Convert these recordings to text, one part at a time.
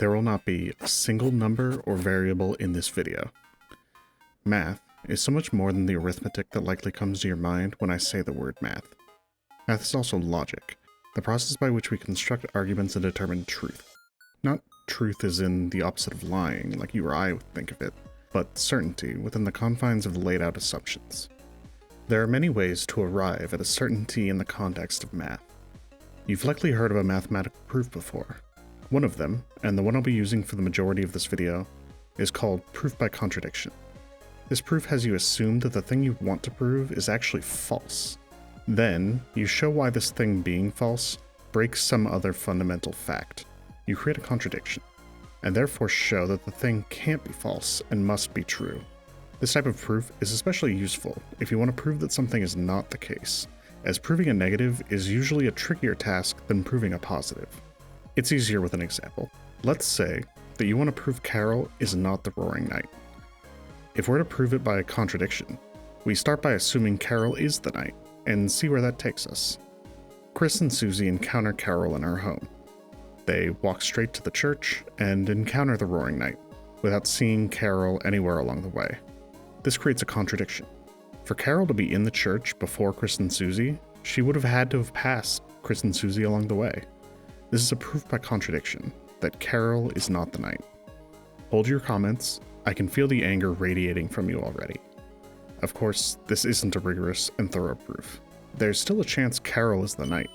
There will not be a single number or variable in this video. Math is so much more than the arithmetic that likely comes to your mind when I say the word math. Math is also logic, the process by which we construct arguments and determine truth. Not truth as in the opposite of lying, like you or I would think of it, but certainty within the confines of the laid out assumptions. There are many ways to arrive at a certainty in the context of math. You've likely heard of a mathematical proof before. One of them, and the one I'll be using for the majority of this video, is called proof by contradiction. This proof has you assume that the thing you want to prove is actually false. Then, you show why this thing being false breaks some other fundamental fact. You create a contradiction, and therefore show that the thing can't be false and must be true. This type of proof is especially useful if you want to prove that something is not the case, as proving a negative is usually a trickier task than proving a positive. It's easier with an example. Let's say that you want to prove Carol is not the Roaring Knight. If we're to prove it by a contradiction, we start by assuming Carol is the knight, and see where that takes us. Kris and Susie encounter Carol in her home. They walk straight to the church and encounter the Roaring Knight, without seeing Carol anywhere along the way. This creates a contradiction. For Carol to be in the church before Kris and Susie, she would have had to have passed Kris and Susie along the way. This is a proof by contradiction, that Carol is not the knight. Hold your comments, I can feel the anger radiating from you already. Of course, this isn't a rigorous and thorough proof. There's still a chance Carol is the knight,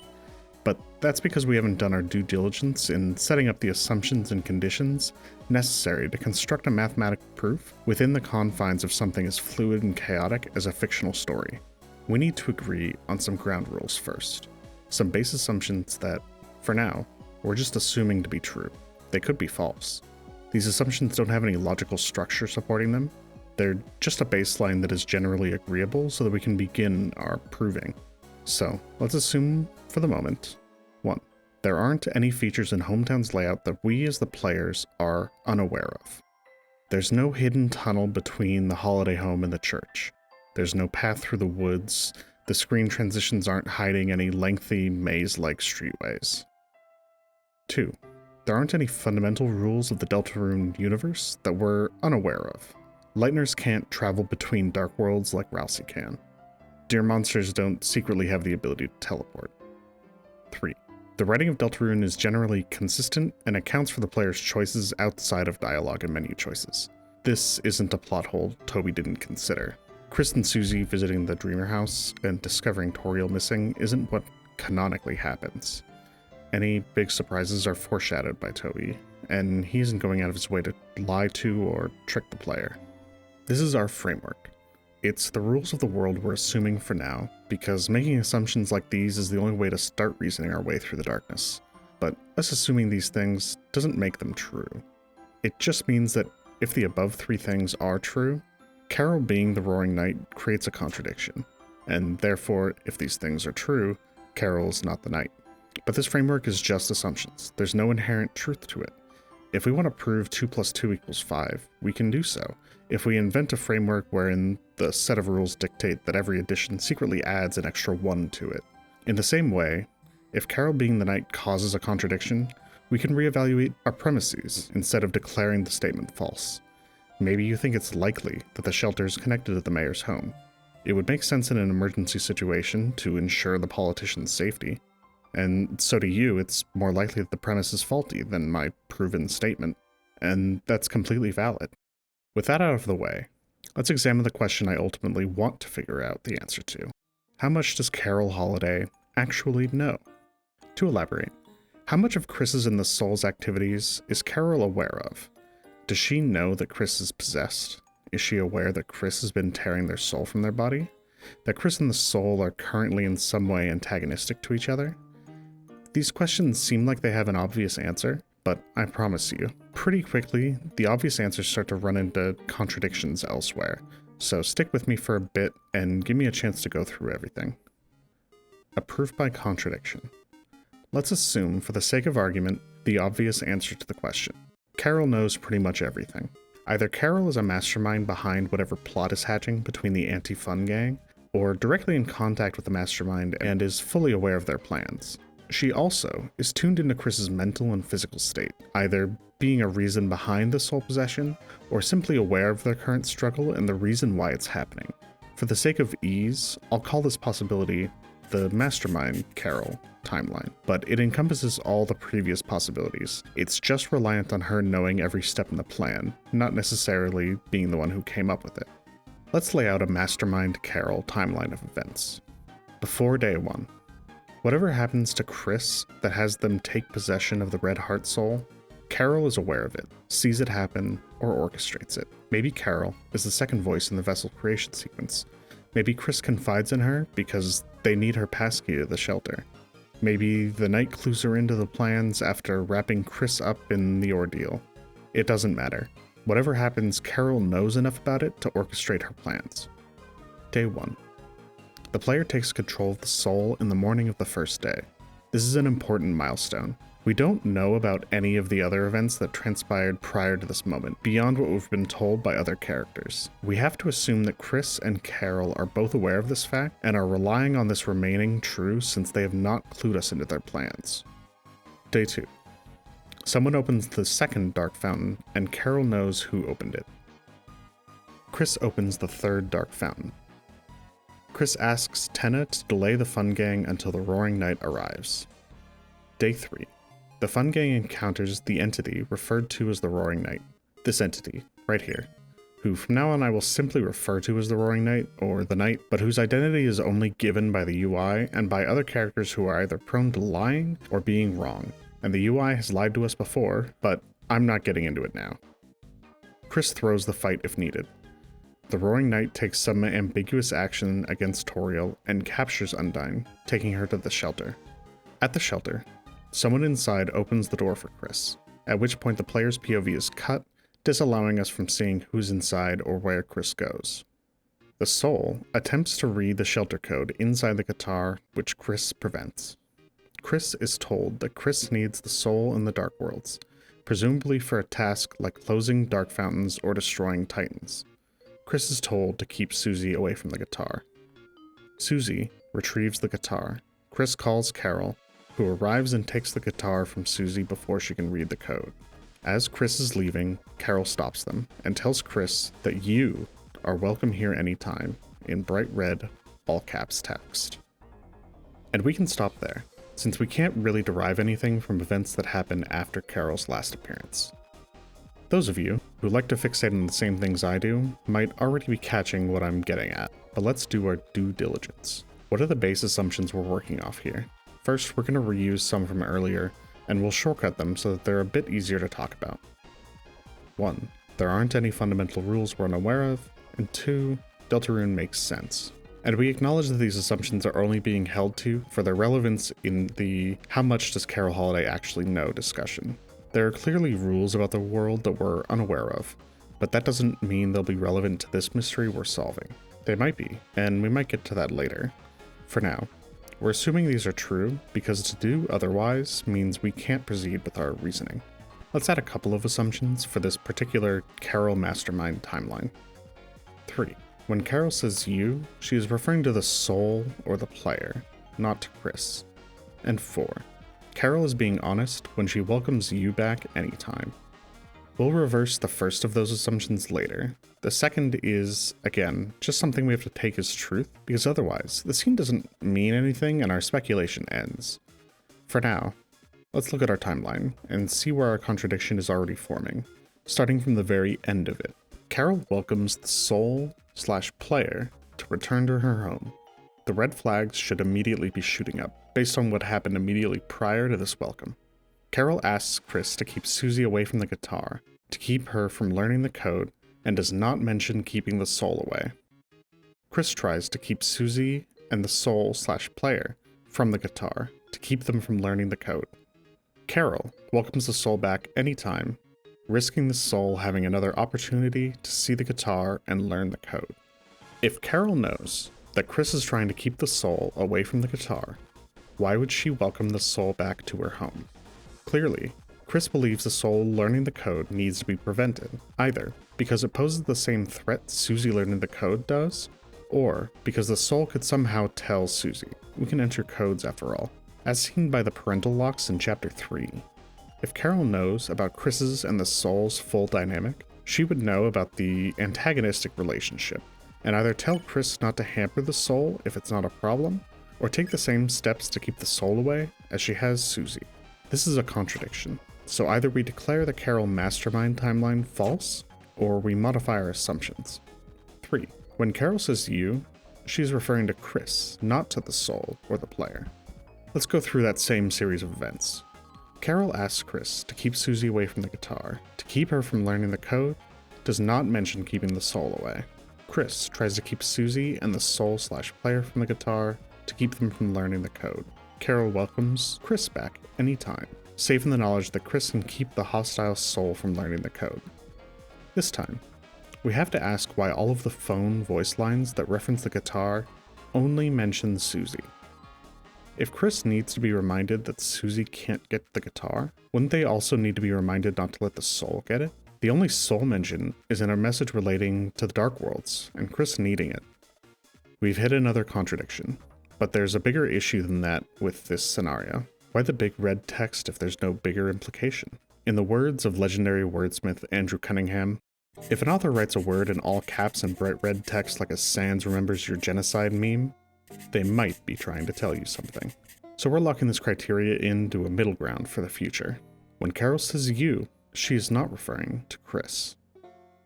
but that's because we haven't done our due diligence in setting up the assumptions and conditions necessary to construct a mathematical proof within the confines of something as fluid and chaotic as a fictional story. We need to agree on some ground rules first, some base assumptions that, for now, we're just assuming to be true. They could be false. These assumptions don't have any logical structure supporting them. They're just a baseline that is generally agreeable so that we can begin our proving. So, let's assume, for the moment, 1. There aren't any features in Hometown's layout that we as the players are unaware of. There's no hidden tunnel between the holiday home and the church. There's no path through the woods. The screen transitions aren't hiding any lengthy, maze-like streetways. 2. There aren't any fundamental rules of the Deltarune universe that we're unaware of. Lightners can't travel between dark worlds like Rousey can. Deer monsters don't secretly have the ability to teleport. 3. The writing of Deltarune is generally consistent and accounts for the player's choices outside of dialogue and menu choices. This isn't a plot hole Toby didn't consider. Kris and Susie visiting the Dreamer house and discovering Toriel missing isn't what canonically happens. Any big surprises are foreshadowed by Toby, and he isn't going out of his way to lie to or trick the player. This is our framework. It's the rules of the world we're assuming for now, because making assumptions like these is the only way to start reasoning our way through the darkness. But us assuming these things doesn't make them true. It just means that if the above 3 things are true, Carol being the Roaring Knight creates a contradiction, and therefore, if these things are true, Carol is not the knight. But this framework is just assumptions. There's no inherent truth to it. If we want to prove 2 + 2 = 5, we can do so. If we invent a framework wherein the set of rules dictate that every addition secretly adds an extra 1 to it. In the same way, if Carol being the knight causes a contradiction, we can reevaluate our premises instead of declaring the statement false. Maybe you think it's likely that the shelter is connected to the mayor's home. It would make sense in an emergency situation to ensure the politician's safety. And so to you, it's more likely that the premise is faulty than my proven statement, and that's completely valid. With that out of the way, let's examine the question I ultimately want to figure out the answer to. How much does Carol Holiday actually know? To elaborate, how much of Kris's and the Soul's activities is Carol aware of? Does she know that Kris is possessed? Is she aware that Kris has been tearing their soul from their body? That Kris and the Soul are currently in some way antagonistic to each other? These questions seem like they have an obvious answer, but I promise you, pretty quickly, the obvious answers start to run into contradictions elsewhere, so stick with me for a bit and give me a chance to go through everything. A proof by contradiction. Let's assume, for the sake of argument, the obvious answer to the question. Carol knows pretty much everything. Either Carol is a mastermind behind whatever plot is hatching between the anti-fun gang, or directly in contact with the mastermind and is fully aware of their plans. She also is tuned into Kris's mental and physical state, either being a reason behind the soul possession, or simply aware of their current struggle and the reason why it's happening. For the sake of ease, I'll call this possibility the Mastermind Carol timeline, but it encompasses all the previous possibilities. It's just reliant on her knowing every step in the plan, not necessarily being the one who came up with it. Let's lay out a Mastermind Carol timeline of events. Before day 1. Whatever happens to Kris that has them take possession of the Red Heart Soul, Carol is aware of it, sees it happen, or orchestrates it. Maybe Carol is the second voice in the vessel creation sequence. Maybe Kris confides in her because they need her passkey to the shelter. Maybe the Knight clues her into the plans after wrapping Kris up in the ordeal. It doesn't matter. Whatever happens, Carol knows enough about it to orchestrate her plans. Day 1. The player takes control of the soul in the morning of the first day. This is an important milestone. We don't know about any of the other events that transpired prior to this moment, beyond what we've been told by other characters. We have to assume that Kris and Carol are both aware of this fact and are relying on this remaining true since they have not clued us into their plans. Day 2. Someone opens the second dark fountain, and Carol knows who opened it. Kris opens the third dark fountain. Kris asks Tenna to delay the Fun Gang until the Roaring Knight arrives. Day 3. The Fun Gang encounters the entity referred to as the Roaring Knight. This entity, right here, who from now on I will simply refer to as the Roaring Knight, or the Knight, but whose identity is only given by the UI and by other characters who are either prone to lying or being wrong. And the UI has lied to us before, but I'm not getting into it now. Kris throws the fight if needed. The Roaring Knight takes some ambiguous action against Toriel and captures Undyne, taking her to the shelter. At the shelter, someone inside opens the door for Kris, at which point the player's POV is cut, disallowing us from seeing who's inside or where Kris goes. The soul attempts to read the shelter code inside the guitar, which Kris prevents. Kris is told that Kris needs the soul in the Dark Worlds, presumably for a task like closing dark fountains or destroying titans. Kris is told to keep Susie away from the guitar. Susie retrieves the guitar. Kris calls Carol, who arrives and takes the guitar from Susie before she can read the code. As Kris is leaving, Carol stops them and tells Kris that you are welcome here anytime, in bright red, all caps text. And we can stop there, since we can't really derive anything from events that happen after Carol's last appearance. Those of you who like to fixate on the same things I do might already be catching what I'm getting at, but let's do our due diligence. What are the base assumptions we're working off here? First, we're going to reuse some from earlier, and we'll shortcut them so that they're a bit easier to talk about. 1. There aren't any fundamental rules we're unaware of, and 2. Deltarune makes sense. And we acknowledge that these assumptions are only being held to for their relevance in the how much does Carol Holiday actually know discussion. There are clearly rules about the world that we're unaware of, but that doesn't mean they'll be relevant to this mystery we're solving. They might be, and we might get to that later. For now, we're assuming these are true because to do otherwise means we can't proceed with our reasoning. Let's add a couple of assumptions for this particular Carol Mastermind timeline. 3. When Carol says you, she is referring to the soul or the player, not to Kris. And 4. Carol is being honest when she welcomes you back anytime. We'll reverse the first of those assumptions later. The second is, again, just something we have to take as truth, because otherwise, the scene doesn't mean anything and our speculation ends. For now, let's look at our timeline and see where our contradiction is already forming, starting from the very end of it. Carol welcomes the soul/player to return to her home. The red flags should immediately be shooting up, based on what happened immediately prior to this welcome. Carol asks Kris to keep Susie away from the guitar, to keep her from learning the code, and does not mention keeping the soul away. Kris tries to keep Susie and the soul/player from the guitar, to keep them from learning the code. Carol welcomes the soul back anytime, risking the soul having another opportunity to see the guitar and learn the code. If Carol knows that Kris is trying to keep the soul away from the guitar, why would she welcome the soul back to her home? Clearly, Kris believes the soul learning the code needs to be prevented, either because it poses the same threat Susie learning the code does, or because the soul could somehow tell Susie. We can enter codes after all. as seen by the parental locks in Chapter 3. If Carol knows about Kris's and the soul's full dynamic, she would know about the antagonistic relationship, and either tell Kris not to hamper the soul if it's not a problem, or take the same steps to keep the soul away as she has Susie. This is a contradiction, so either we declare the Carol mastermind timeline false, or we modify our assumptions. 3. When Carol says you, she's referring to Kris, not to the soul or the player. Let's go through that same series of events. Carol asks Kris to keep Susie away from the guitar, to keep her from learning the code, does not mention keeping the soul away. Kris tries to keep Susie and the soul/player from the guitar, to keep them from learning the code. Carol welcomes Kris back anytime, safe in the knowledge that Kris can keep the hostile soul from learning the code. This time, we have to ask why all of the phone voice lines that reference the guitar only mention Susie. If Kris needs to be reminded that Susie can't get the guitar, wouldn't they also need to be reminded not to let the soul get it? The only soul mention is in a message relating to the Dark Worlds, and Kris needing it. We've hit another contradiction, but there's a bigger issue than that with this scenario. Why the big red text if there's no bigger implication? In the words of legendary wordsmith Andrew Cunningham, if an author writes a word in all caps and bright red text like a Sans remembers your genocide meme, they might be trying to tell you something. So we're locking this criteria into a middle ground for the future. When Carol says you, she is not referring to Kris.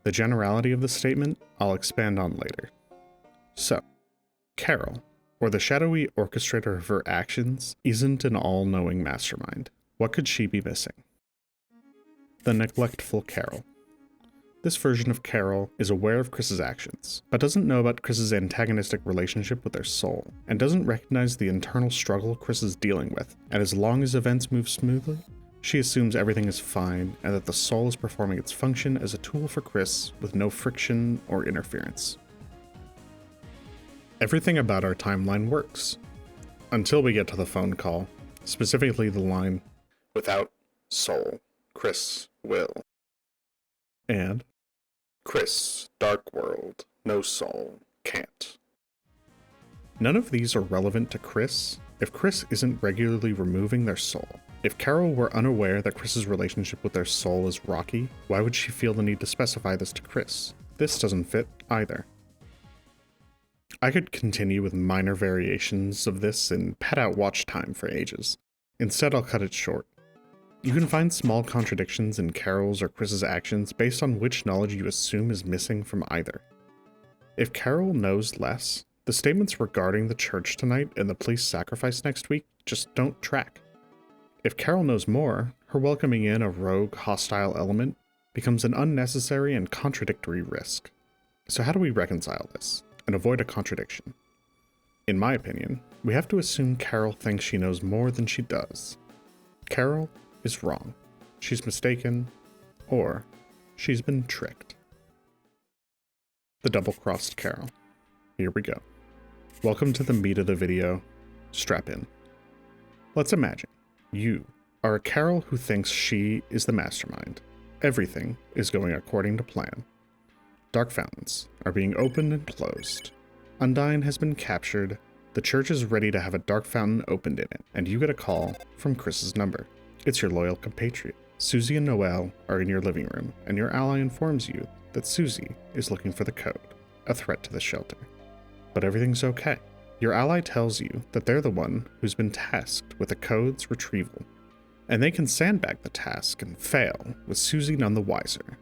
The generality of the statement I'll expand on later. So, Carol, or the shadowy orchestrator of her actions, isn't an all-knowing mastermind. What could she be missing? The Neglectful Carol. This version of Carol is aware of Kris's actions, but doesn't know about Kris's antagonistic relationship with their soul, and doesn't recognize the internal struggle Kris is dealing with, and as long as events move smoothly, she assumes everything is fine and that the soul is performing its function as a tool for Kris with no friction or interference. Everything about our timeline works, until we get to the phone call, specifically the line, "Without soul, Kris will." And, "Kris, dark world, no soul, can't." None of these are relevant to Kris if Kris isn't regularly removing their soul. If Carol were unaware that Kris's relationship with their soul is rocky, why would she feel the need to specify this to Kris? This doesn't fit either. I could continue with minor variations of this and pad out watch time for ages. Instead, I'll cut it short. You can find small contradictions in Carol's or Kris's actions based on which knowledge you assume is missing from either. If Carol knows less, the statements regarding the church tonight and the police sacrifice next week just don't track. If Carol knows more, her welcoming in a rogue, hostile element becomes an unnecessary and contradictory risk. So how do we reconcile this and avoid a contradiction? In my opinion, we have to assume Carol thinks she knows more than she does. Carol is wrong. She's mistaken, or she's been tricked. The double-crossed Carol. Here we go. Welcome to the meat of the video. Strap in. Let's imagine you are a Carol who thinks she is the mastermind. Everything is going according to plan. Dark fountains are being opened and closed. Undyne has been captured. The church is ready to have a dark fountain opened in it, and you get a call from Kris's number. It's your loyal compatriot. Susie and Noelle are in your living room, and your ally informs you that Susie is looking for the code, a threat to the shelter. But everything's okay. Your ally tells you that they're the one who's been tasked with the code's retrieval, and they can sandbag the task and fail with Susie none the wiser.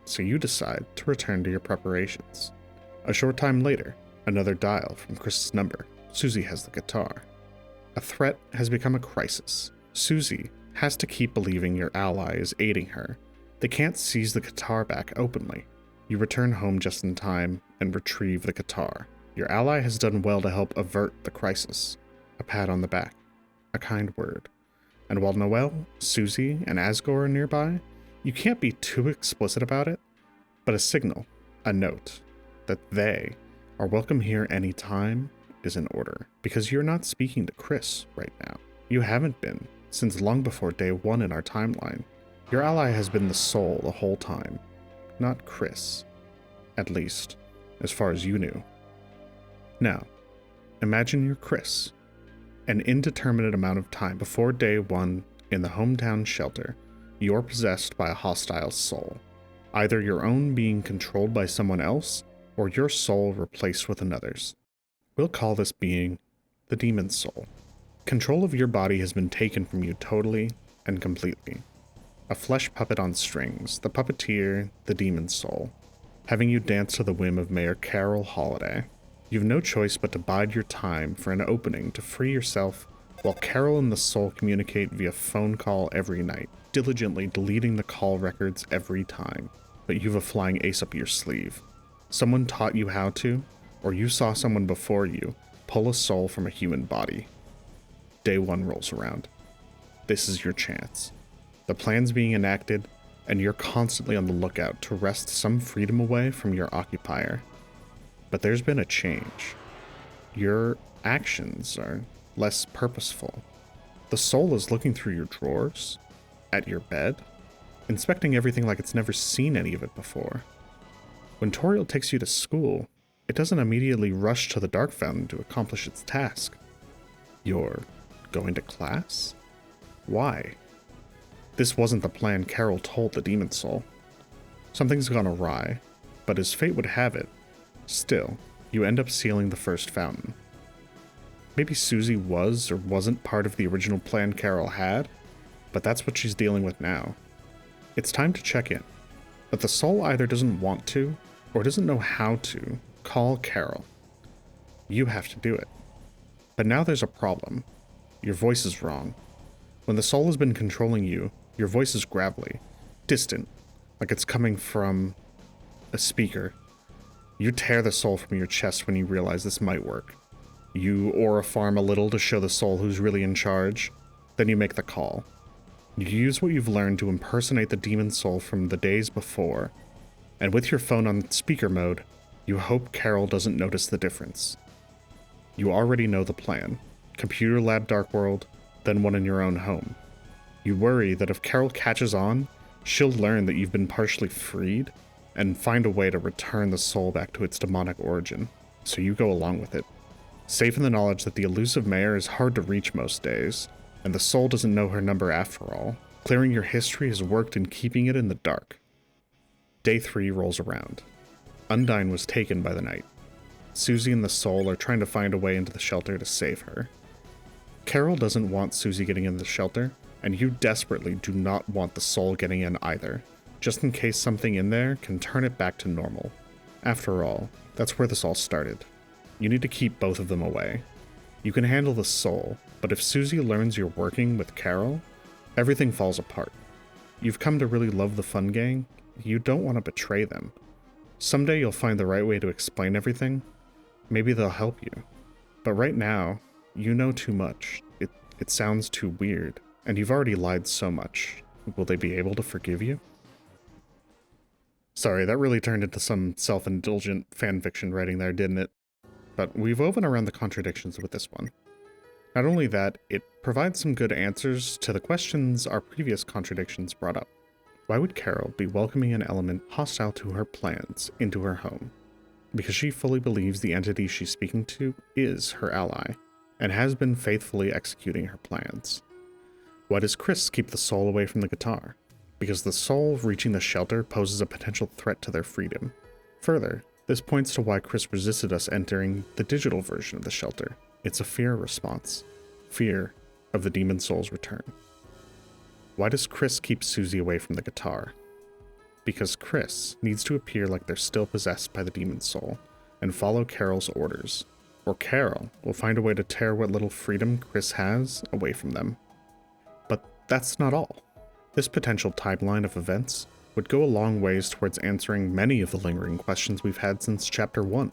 So you decide to return to your preparations. A short time later, another dial from Kris's number. Susie has the guitar. A threat has become a crisis. Susie has to keep believing your ally is aiding her. They can't seize the guitar back openly. You return home just in time and retrieve the guitar. Your ally has done well to help avert the crisis. A pat on the back, a kind word. And while Noelle, Susie, and Asgore are nearby, you can't be too explicit about it, but a signal, a note, that they are welcome here anytime is in order. Because you're not speaking to Kris right now. You haven't been since long before day 1 in our timeline. Your ally has been the soul the whole time, not Kris. At least, as far as you knew. Now, imagine you're Kris. An indeterminate amount of time before day 1 in the hometown shelter, you're possessed by a hostile soul. Either your own being controlled by someone else, or your soul replaced with another's. We'll call this being the demon soul. Control of your body has been taken from you totally and completely. A flesh puppet on strings, the puppeteer, the demon soul, having you dance to the whim of Mayor Carol Holiday. You've no choice but to bide your time for an opening to free yourself while Carol and the soul communicate via phone call every night, diligently deleting the call records every time. But you've a flying ace up your sleeve. Someone taught you how to, or you saw someone before you pull a soul from a human body. Day 1 rolls around. This is your chance. The plan's being enacted, and you're constantly on the lookout to wrest some freedom away from your occupier. But there's been a change. Your actions are less purposeful. The soul is looking through your drawers, at your bed, inspecting everything like it's never seen any of it before. When Toriel takes you to school, it doesn't immediately rush to the Dark Fountain to accomplish its task. You're going to class? Why? This wasn't the plan Carol told the demon soul. Something's gone awry, but as fate would have it, still, you end up sealing the first fountain. Maybe Susie was or wasn't part of the original plan Carol had, but that's what she's dealing with now. It's time to check in, but the soul either doesn't want to, or doesn't know how to, call Carol. You have to do it. But now there's a problem. Your voice is wrong. When the soul has been controlling you, your voice is gravelly, distant, like it's coming from a speaker. You tear the soul from your chest when you realize this might work. You aura farm a little to show the soul who's really in charge, then you make the call. You use what you've learned to impersonate the demon soul from the days before, and with your phone on speaker mode, you hope Carol doesn't notice the difference. You already know the plan. Computer lab dark world, then one in your own home. You worry that if Carol catches on, she'll learn that you've been partially freed, and find a way to return the soul back to its demonic origin, so you go along with it. Safe in the knowledge that the elusive mayor is hard to reach most days, and the soul doesn't know her number after all. Clearing your history has worked in keeping it in the dark. Day 3 rolls around. Undyne was taken by the night. Susie and the soul are trying to find a way into the shelter to save her. Carol doesn't want Susie getting in the shelter, and you desperately do not want the soul getting in either, just in case something in there can turn it back to normal. After all, that's where this all started. You need to keep both of them away. You can handle the soul, but if Susie learns you're working with Carol, everything falls apart. You've come to really love the fun gang, you don't want to betray them. Someday you'll find the right way to explain everything. Maybe they'll help you. But right now, you know too much. It sounds too weird, and you've already lied so much. Will they be able to forgive you? Sorry, that really turned into some self-indulgent fanfiction writing there, didn't it? But we've woven around the contradictions with this one. Not only that, it provides some good answers to the questions our previous contradictions brought up. Why would Carol be welcoming an element hostile to her plans into her home? Because she fully believes the entity she's speaking to is her ally, and has been faithfully executing her plans. Why does Kris keep the soul away from the guitar? Because the soul reaching the shelter poses a potential threat to their freedom. Further, this points to why Kris resisted us entering the digital version of the shelter. It's a fear response. Fear of the demon soul's return. Why does Kris keep Susie away from the guitar? Because Kris needs to appear like they're still possessed by the demon soul, and follow Carol's orders, or Carol will find a way to tear what little freedom Kris has away from them. But that's not all. This potential timeline of events would go a long ways towards answering many of the lingering questions we've had since Chapter 1.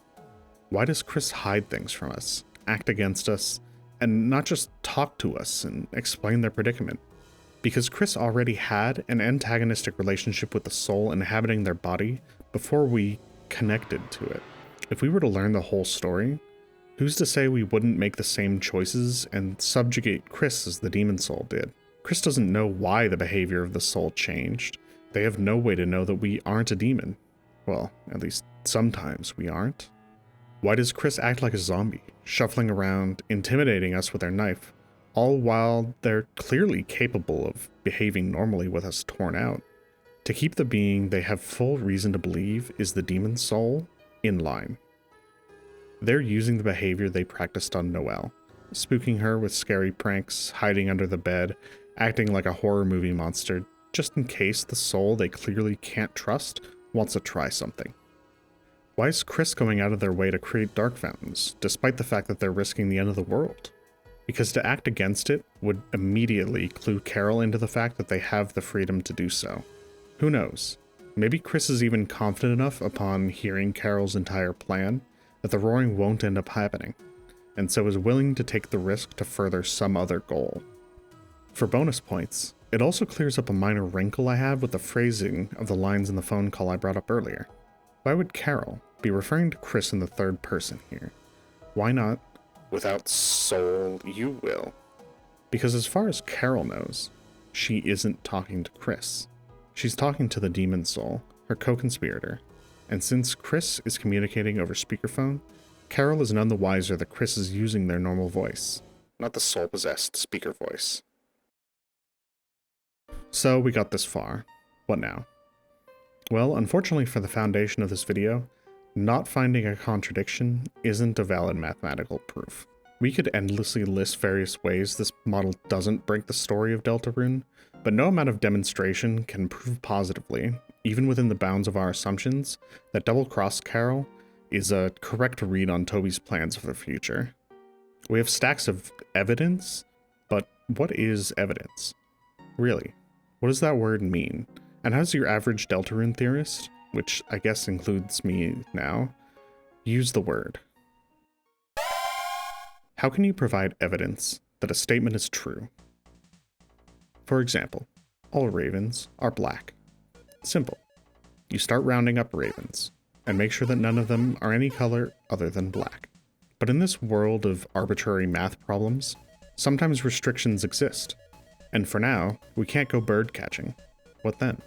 Why does Kris hide things from us, act against us, and not just talk to us and explain their predicament? Because Kris already had an antagonistic relationship with the soul inhabiting their body before we connected to it. If we were to learn the whole story, who's to say we wouldn't make the same choices and subjugate Kris as the demon soul did? Kris doesn't know why the behavior of the soul changed. They have no way to know that we aren't a demon. Well, at least sometimes we aren't. Why does Kris act like a zombie, shuffling around, intimidating us with their knife, all while they're clearly capable of behaving normally with us torn out? To keep the being they have full reason to believe is the demon's soul in line. They're using the behavior they practiced on Noelle, spooking her with scary pranks, hiding under the bed, acting like a horror movie monster, just in case the soul they clearly can't trust wants to try something. Why is Kris going out of their way to create dark fountains, despite the fact that they're risking the end of the world? Because to act against it would immediately clue Carol into the fact that they have the freedom to do so. Who knows? Maybe Kris is even confident enough upon hearing Carol's entire plan that the roaring won't end up happening, and so is willing to take the risk to further some other goal. For bonus points, it also clears up a minor wrinkle I have with the phrasing of the lines in the phone call I brought up earlier. Why would Carol be referring to Kris in the third person here? Why not, "Without soul, you will"? Because as far as Carol knows, she isn't talking to Kris. She's talking to the demon soul, her co-conspirator, and since Kris is communicating over speakerphone, Carol is none the wiser that Kris is using their normal voice, not the soul-possessed speaker voice. So we got this far. What now? Well, unfortunately for the foundation of this video, not finding a contradiction isn't a valid mathematical proof. We could endlessly list various ways this model doesn't break the story of Deltarune, but no amount of demonstration can prove positively, even within the bounds of our assumptions, that double-crossed Carol is a correct read on Toby's plans for the future. We have stacks of evidence, but what is evidence? Really, what does that word mean? And how does your average Deltarune theorist, which I guess includes me now, use the word? How can you provide evidence that a statement is true? For example, all ravens are black. Simple. You start rounding up ravens, and make sure that none of them are any color other than black. But in this world of arbitrary math problems, sometimes restrictions exist. And for now, we can't go bird catching. What then?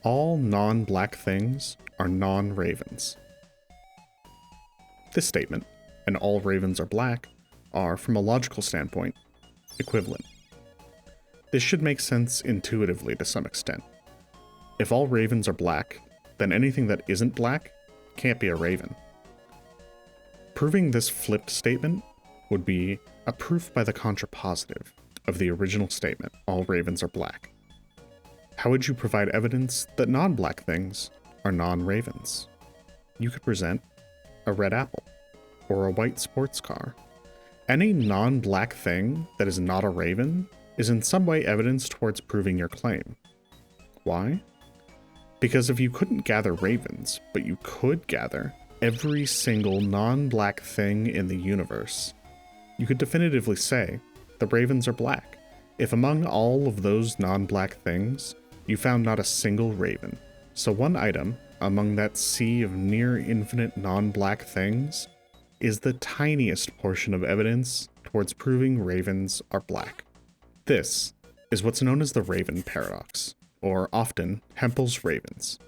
All non-black things are non-ravens. This statement, and all ravens are black, are, from a logical standpoint, equivalent. This should make sense intuitively to some extent. If all ravens are black, then anything that isn't black can't be a raven. Proving this flipped statement would be a proof by the contrapositive of the original statement, all ravens are black. How would you provide evidence that non-black things are non-ravens? You could present a red apple, or a white sports car. Any non-black thing that is not a raven is in some way evidence towards proving your claim. Why? Because if you couldn't gather ravens, but you could gather every single non-black thing in the universe, you could definitively say the ravens are black. If among all of those non-black things, you found not a single raven, so one item among that sea of near infinite non-black things is the tiniest portion of evidence towards proving ravens are black. This is what's known as the Raven Paradox, or often Hempel's ravens.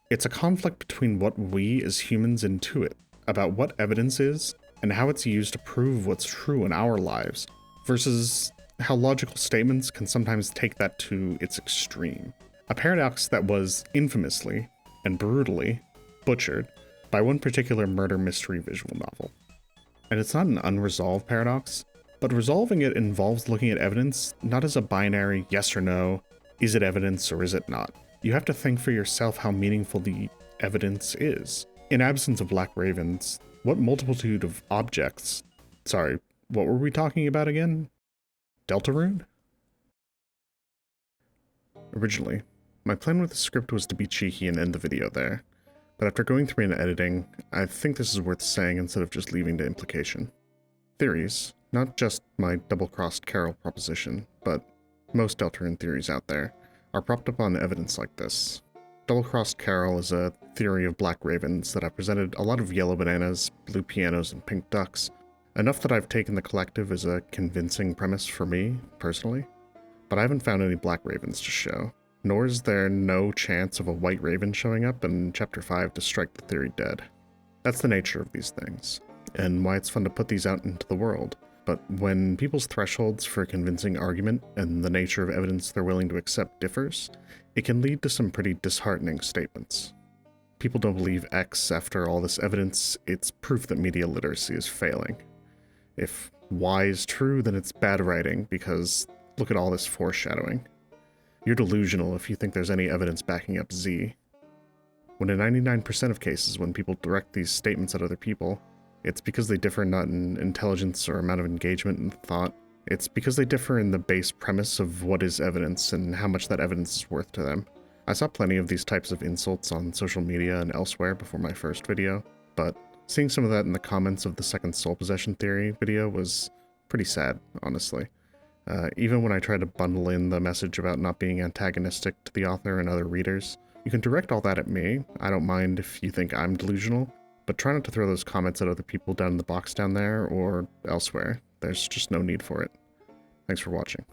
It's a conflict between what we as humans intuit about what evidence is and how it's used to prove what's true in our lives, versus how logical statements can sometimes take that to its extreme. A paradox that was infamously and brutally butchered by one particular murder mystery visual novel. And it's not an unresolved paradox, but resolving it involves looking at evidence not as a binary yes or no, is it evidence or is it not? You have to think for yourself how meaningful the evidence is. In absence of black ravens, what multitude of objects... Sorry, what were we talking about again? Deltarune? Originally, my plan with the script was to be cheeky and end the video there, but after going through and editing, I think this is worth saying instead of just leaving to implication. Theories, not just my double-crossed Carol proposition, but most Deltarune theories out there, are propped up on evidence like this. Double-crossed Carol is a theory of black ravens that I presented a lot of yellow bananas, blue pianos, and pink ducks, enough that I've taken the collective as a convincing premise for me, personally, but I haven't found any black ravens to show, nor is there no chance of a white raven showing up in Chapter 5 to strike the theory dead. That's the nature of these things, and why it's fun to put these out into the world. But when people's thresholds for convincing argument and the nature of evidence they're willing to accept differs, it can lead to some pretty disheartening statements. People don't believe X after all this evidence, it's proof that media literacy is failing. If Y is true, then it's bad writing because look at all this foreshadowing. You're delusional if you think there's any evidence backing up Z. When in 99% of cases when people direct these statements at other people, it's because they differ not in intelligence or amount of engagement and thought. It's because they differ in the base premise of what is evidence and how much that evidence is worth to them. I saw plenty of these types of insults on social media and elsewhere before my first video, but seeing some of that in the comments of the second soul possession theory video was pretty sad, honestly. Even when I tried to bundle in the message about not being antagonistic to the author and other readers, you can direct all that at me. I don't mind if you think I'm delusional, but try not to throw those comments at other people down in the box down there or elsewhere. There's just no need for it. Thanks for watching.